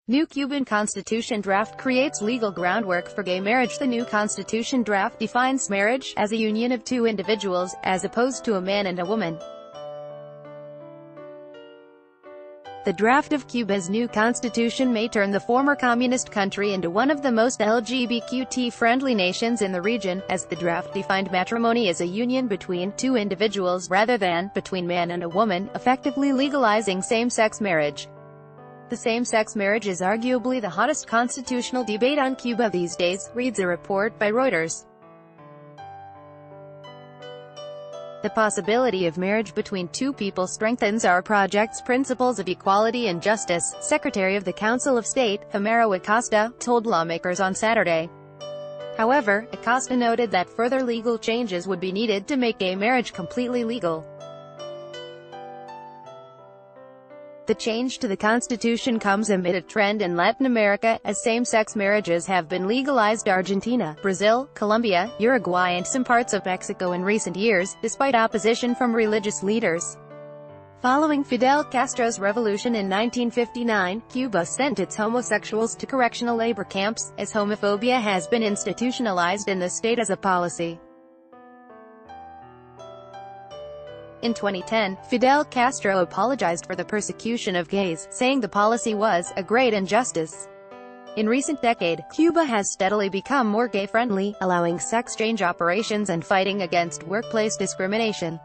New Cuban Constitution draft creates legal groundwork for gay marriage. The new Constitution draft defines marriage as a union of two individuals, as opposed to a man and a woman. The draft of Cuba's new constitution may turn the former communist country into one of the most LGBTQ-friendly nations in the region, as the draft defined matrimony as a union between two individuals rather than between man and a woman, effectively legalizing same-sex marriage. The same-sex marriage is arguably the hottest constitutional debate on Cuba these days, reads a report by Reuters. The possibility of marriage between two people strengthens our project's principles of equality and justice, Secretary of the Council of State, Mathew Acosta, told lawmakers on Saturday. However, Acosta noted that further legal changes would be needed to make gay marriage completely legal. The change to the Constitution comes amid a trend in Latin America, as same-sex marriages have been legalized in Argentina, Brazil, Colombia, Uruguay and some parts of Mexico in recent years, despite opposition from religious leaders. Following Fidel Castro's revolution in 1959, Cuba sent its homosexuals to correctional labor camps, as homophobia has been institutionalized in the state as a policy. In 2010, Fidel Castro apologized for the persecution of gays, saying the policy was a great injustice. In recent decade, Cuba has steadily become more gay-friendly, allowing sex change operations and fighting against workplace discrimination.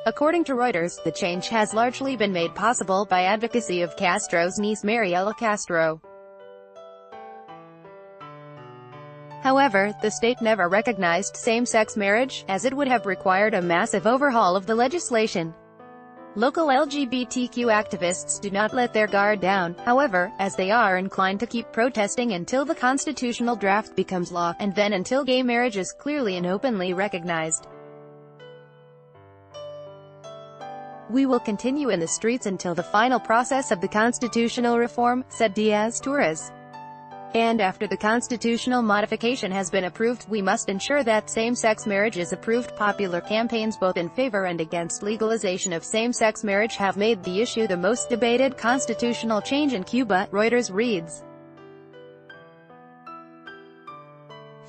According to Reuters, the change has largely been made possible by advocacy of Castro's niece Mariela Castro. However, the state never recognized same-sex marriage, as it would have required a massive overhaul of the legislation. Local LGBTQ activists do not let their guard down, however, as they are inclined to keep protesting until the constitutional draft becomes law, and then until gay marriage is clearly and openly recognized. "We will continue in the streets until the final process of the constitutional reform," said Diaz-Torres. "And after the constitutional modification has been approved, we must ensure that same-sex marriage is approved." Popular campaigns both in favor and against legalization of same-sex marriage have made the issue the most debated constitutional change in Cuba, Reuters reads.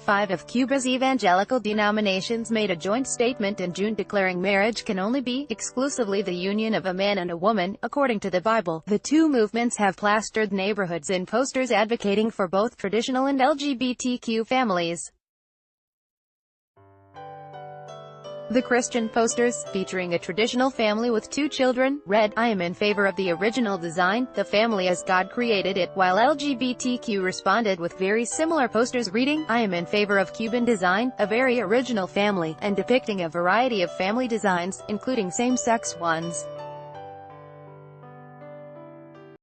5 of Cuba's evangelical denominations made a joint statement in June declaring marriage can only be exclusively the union of a man and a woman, according to the Bible. The two movements have plastered neighborhoods in posters advocating for both traditional and LGBTQ families. The Christian posters, featuring a traditional family with 2 children, read, "I am in favor of the original design, the family as God created it," while LGBTQ responded with very similar posters reading, "I am in favor of Cuban design, a very original family," and depicting a variety of family designs, including same-sex ones.